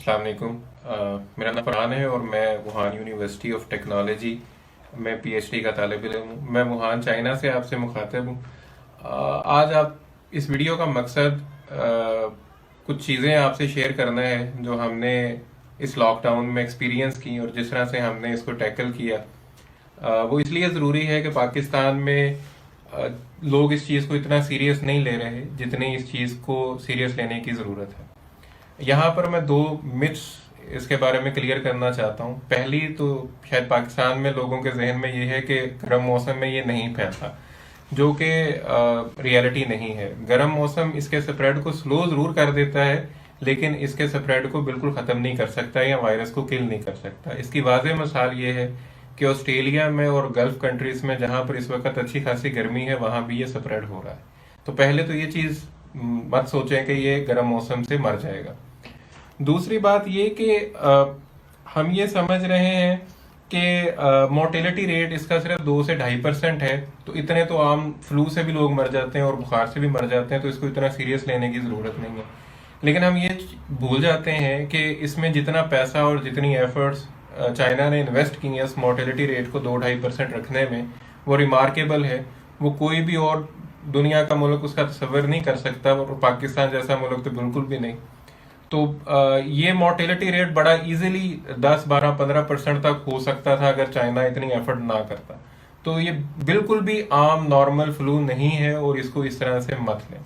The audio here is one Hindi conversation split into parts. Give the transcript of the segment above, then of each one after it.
अस्सलाम वालेकुम। मेरा नाम फरहान है और मैं वुहान यूनिवर्सिटी ऑफ टेक्नोलॉजी में पीएचडी का तालिब इल्म हूँ। मैं वुहान चाइना से आपसे मुखातिब हूँ। आज आप इस वीडियो का मकसद कुछ चीज़ें आपसे शेयर करना है जो हमने इस लॉकडाउन में एक्सपीरियंस की और जिस तरह से हमने इसको टैकल किया। वो इसलिए ज़रूरी है कि पाकिस्तान में लोग इस चीज़ को इतना सीरियस नहीं ले रहे जितनी इस चीज़ को सीरियस लेने की ज़रूरत है। यहाँ पर मैं दो मिथ्स इसके बारे में क्लियर करना चाहता हूँ। पहली तो शायद पाकिस्तान में लोगों के जहन में ये है कि गर्म मौसम में ये नहीं फैलता, जो कि रियलिटी नहीं है। गर्म मौसम इसके स्प्रेड को स्लो जरूर कर देता है, लेकिन इसके स्प्रेड को बिल्कुल ख़त्म नहीं कर सकता या वायरस को किल नहीं कर सकता। इसकी वाज़ेह मिसाल ये है कि ऑस्ट्रेलिया में और गल्फ कंट्रीज में जहाँ पर इस वक्त अच्छी खासी गर्मी है, वहाँ भी ये स्प्रेड हो रहा है। तो पहले तो ये चीज़ मत सोचें कि ये गर्म मौसम से मर जाएगा। दूसरी बात ये कि हम ये समझ रहे हैं कि मोर्टेलिटी रेट इसका सिर्फ 2 से 2.5% है, तो इतने तो आम फ्लू से भी लोग मर जाते हैं और बुखार से भी मर जाते हैं, तो इसको इतना सीरियस लेने की ज़रूरत नहीं है। लेकिन हम ये भूल जाते हैं कि इसमें जितना पैसा और जितनी एफर्ट्स चाइना ने इन्वेस्ट की है इस मोर्टेलिटी रेट को 2-2.5% रखने में, वो रिमार्केबल है। वो कोई भी और दुनिया का मुल्क उसका तस्वर नहीं कर सकता, और पाकिस्तान जैसा मुल्क तो बिल्कुल भी नहीं। तो ये मोर्टेलिटी रेट बड़ा इजीली 10-12-15% तक हो सकता था अगर चाइना इतनी एफर्ट ना करता। तो ये बिल्कुल भी आम नॉर्मल फ्लू नहीं है और इसको इस तरह से मत लें।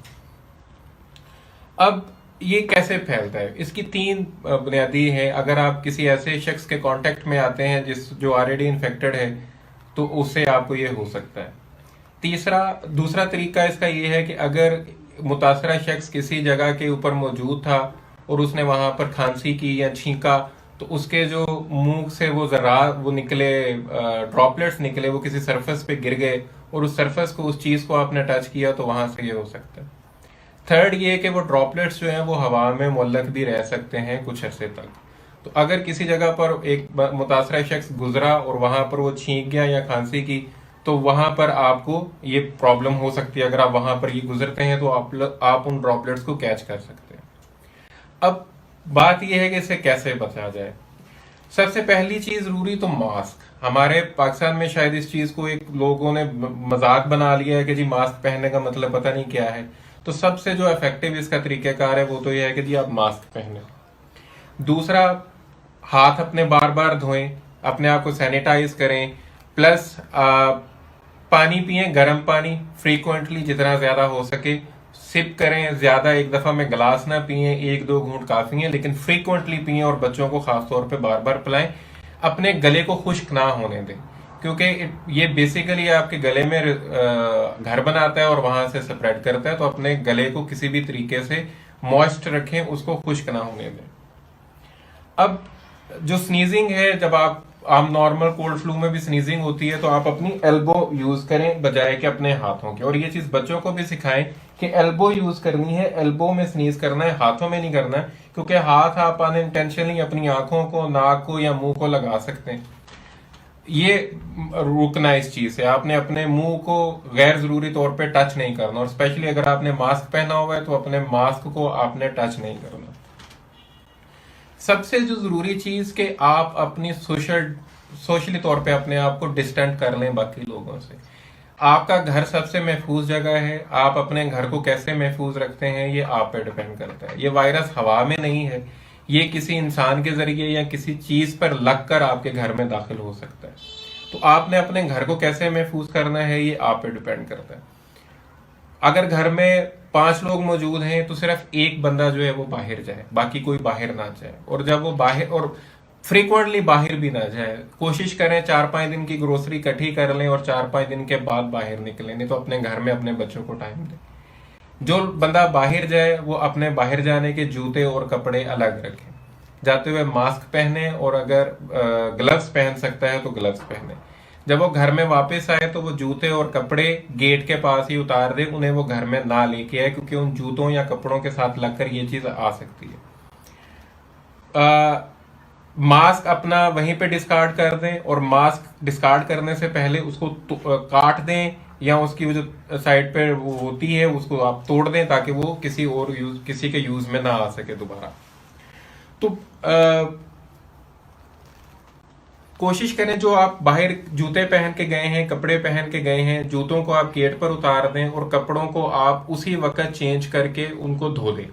अब ये कैसे फैलता है, इसकी 3 बुनियादी है। अगर आप किसी ऐसे शख्स के कांटेक्ट में आते हैं जो ऑलरेडी इन्फेक्टेड है, तो उससे आपको ये हो सकता है। दूसरा तरीका इसका ये है कि अगर मुतासरा शख्स किसी जगह के ऊपर मौजूद था और उसने वहां पर खांसी की या छींका, तो उसके जो मुंह से वो निकले ड्रॉपलेट्स निकले, वो किसी सरफेस पे गिर गए और उस सरफेस को, उस चीज को आपने टच किया, तो वहां से ये हो सकता है। थर्ड ये कि वो ड्रॉपलेट्स जो हैं वो हवा में मुअल्लक भी रह सकते हैं कुछ अरसे तक। तो अगर किसी जगह पर एक मुतासरा शख्स गुजरा और वहां पर वो छींक गया या खांसी की, तो वहां पर आपको ये प्रॉब्लम हो सकती है। अगर आप वहां पर ये गुजरते हैं तो आप उन ड्रॉपलेट्स को कैच कर सकते हैं। अब बात यह है कि इससे कैसे बचा जाए। सबसे पहली चीज जरूरी तो मास्क। हमारे पाकिस्तान में शायद इस चीज को एक लोगों ने मजाक बना लिया है कि जी मास्क पहनने का मतलब पता नहीं क्या है। तो सबसे जो इफेक्टिव इसका तरीकाकार है वो तो यह है कि जी आप मास्क पहने। दूसरा, हाथ अपने बार बार धोएं, अपने आप को सैनिटाइज करें, प्लस पानी पिए, गर्म पानी फ्रीक्वेंटली जितना ज्यादा हो सके सिप करें। ज्यादा एक दफा में गिलास ना पिए, 1-2 घूंट काफी है, लेकिन फ्रीक्वेंटली पिए और बच्चों को खासतौर पे बार बार पिलाएं। अपने गले को खुश्क ना होने दें, क्योंकि ये बेसिकली आपके गले में घर बनाता है और वहां से स्प्रेड करता है। तो अपने गले को किसी भी तरीके से मॉइस्ट रखें, उसको खुश्क ना होने दें। अब जो स्नीजिंग है, जब आप नॉर्मल कोल्ड फ्लू में भी स्नीजिंग होती है, तो आप अपनी एल्बो यूज करें बजाय के अपने हाथों के। और ये चीज बच्चों को भी सिखाएं कि एल्बो यूज करनी है, एल्बो में स्नीज करना है, हाथों में नहीं करना है, क्योंकि हाथ आप अनइंटेंशनली अपनी आंखों को, नाक को या मुंह को लगा सकते हैं। ये रुकना इस चीज से। आपने अपने मुंह को गैर जरूरी तौर पे टच नहीं करना, और स्पेशली अगर आपने मास्क पहना हुआ है तो अपने मास्क को आपने टच नहीं करना। सबसे जो जरूरी चीज कि आप अपनी सोशली तौर पे अपने आप को डिस्टेंट कर लें बाकी लोगों से। आपका घर सबसे महफूज जगह है। आप अपने घर को कैसे महफूज रखते हैं ये आप पे डिपेंड करता है। ये वायरस हवा में नहीं है, ये किसी इंसान के जरिए या किसी चीज पर लगकर आपके घर में दाखिल हो सकता है। तो आपने अपने घर को कैसे महफूज करना है ये आप पे डिपेंड करता है। अगर घर में 5 लोग मौजूद हैं तो सिर्फ एक बंदा जो है वो बाहर जाए, बाकी कोई बाहर ना जाए। और जब वो बाहर, और फ्रीक्वेंटली बाहर भी ना जाए, कोशिश करें 4-5 दिन की ग्रोसरी इकट्ठी कर लें और 4-5 दिन के बाद बाहर निकलें। नहीं तो अपने घर में अपने बच्चों को टाइम दें। जो बंदा बाहर जाए वो अपने बाहर जाने के जूते और कपड़े अलग रखें, जाते हुए मास्क पहने, और अगर ग्लव्स पहन सकता है तो ग्लव्स पहने। जब वो घर में वापस आए तो वो जूते और कपड़े गेट के पास ही उतार दे, उन्हें वो घर में ना लेके आए, क्योंकि उन जूतों या कपड़ों के साथ लगकर ये चीज आ सकती है। मास्क अपना वहीं पे डिस्कार्ड कर दें, और मास्क डिस्कार्ड करने से पहले उसको काट दें, या उसकी वो जो साइड पे वो होती है उसको आप तोड़ दें, ताकि वो किसी के यूज में ना आ सके दोबारा। तो कोशिश करें, जो आप बाहर जूते पहन के गए हैं, कपड़े पहन के गए हैं, जूतों को आप गेट पर उतार दें और कपड़ों को आप उसी वक्त चेंज करके उनको धो दें।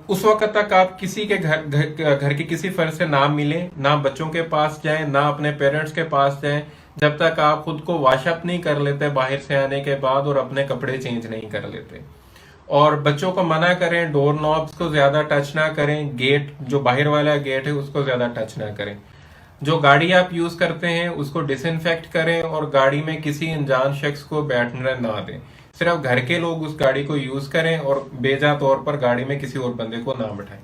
उस वक्त तक आप किसी के घर के किसी फर्द से ना मिलें, ना बच्चों के पास जाएं, ना अपने पेरेंट्स के पास जाएं, जब तक आप खुद को वॉशअप नहीं कर लेते बाहर से आने के बाद और अपने कपड़े चेंज नहीं कर लेते। और बच्चों को मना करें, डोर नॉब्स को ज्यादा टच ना करें, गेट जो बाहर वाला गेट है उसको ज्यादा टच ना करें। जो गाड़ी आप यूज करते हैं उसको डिसइंफेक्ट करें और गाड़ी में किसी अनजान शख्स को बैठने ना दें। सिर्फ घर के लोग उस गाड़ी को यूज करें और बेजा तौर पर गाड़ी में किसी और बंदे को ना बैठाएं।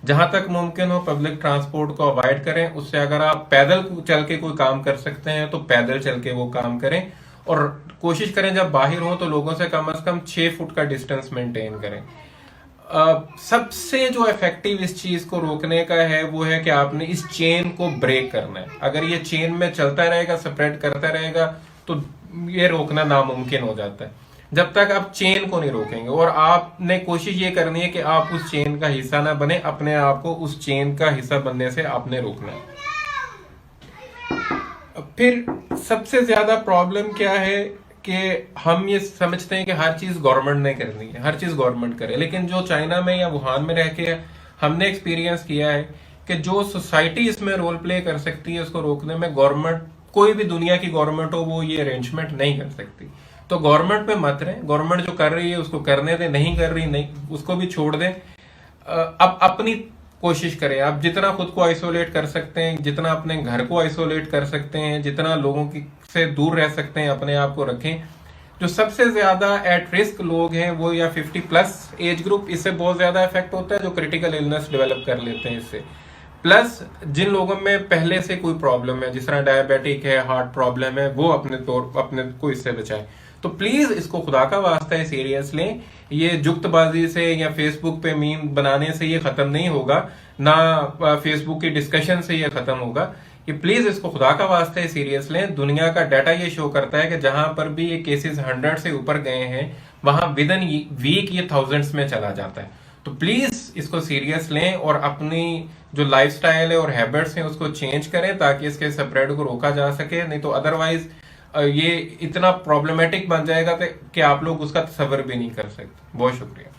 जहां तक मुमकिन हो पब्लिक ट्रांसपोर्ट को अवॉइड करें। उससे अगर आप पैदल चल के कोई काम कर सकते हैं तो पैदल चल के वो काम करें। और कोशिश करें जब बाहर हो तो लोगों से कम 6 फुट का डिस्टेंस मेंटेन करें। सबसे जो इफेक्टिव इस चीज को रोकने का है वो है कि आपने इस चेन को ब्रेक करना है। अगर ये चेन में चलता रहेगा, स्प्रेड करता रहेगा, तो ये रोकना नामुमकिन हो जाता है। जब तक आप चेन को नहीं रोकेंगे, और आपने कोशिश ये करनी है कि आप उस चेन का हिस्सा ना बने, अपने आप को उस चेन का हिस्सा बनने से आपने रोकना है। फिर सबसे ज्यादा प्रॉब्लम क्या है कि हम ये समझते हैं कि हर चीज गवर्नमेंट ने करनी है, हर चीज गवर्नमेंट करे। लेकिन जो चाइना में या वुहान में रह के हमने एक्सपीरियंस किया है कि जो सोसाइटी इसमें रोल प्ले कर सकती है उसको रोकने में, गवर्नमेंट, कोई भी दुनिया की गवर्नमेंट हो, वो ये अरेंजमेंट नहीं कर सकती। तो गवर्नमेंट पे मत रहे, गवर्नमेंट जो कर रही है उसको करने दें, नहीं कर रही नहीं उसको भी छोड़ दें। अब अपनी कोशिश करें, आप जितना खुद को आइसोलेट कर सकते हैं, जितना अपने घर को आइसोलेट कर सकते हैं, जितना लोगों की से दूर रह सकते हैं, अपने आप को रखें। जो सबसे ज्यादा एट रिस्क लोग हैं वो या 50+ एज ग्रुप, इससे बहुत ज्यादा इफेक्ट होता है, जो क्रिटिकल इलनेस डेवलप कर लेते हैं इससे। प्लस जिन लोगों में पहले से कोई प्रॉब्लम है, जिस तरह डायबिटिक है, हार्ट प्रॉब्लम है, वो अपने को इससे बचाएं। तो प्लीज इसको खुदा का वास्ता है सीरियस लें। ये जुक्तबाजी से या फेसबुक पे मीम बनाने से ये खत्म नहीं होगा, ना फेसबुक की डिस्कशन से ये खत्म होगा। ये प्लीज इसको खुदा का वास्ता है सीरियस लें। दुनिया का डाटा ये शो करता है कि जहां पर भी ये केसेस 100 से ऊपर गए हैं, वहां विद इन वीक ये थाउजेंड्स में चला जाता है। तो प्लीज इसको सीरियस लें और अपनी जो लाइफस्टाइल है और हैबिट्स हैं उसको चेंज करें ताकि इसके स्प्रेड को रोका जा सके। नहीं तो अदरवाइज ये इतना प्रॉब्लमेटिक बन जाएगा कि आप लोग उसका तसव्वुर भी नहीं कर सकते। बहुत शुक्रिया।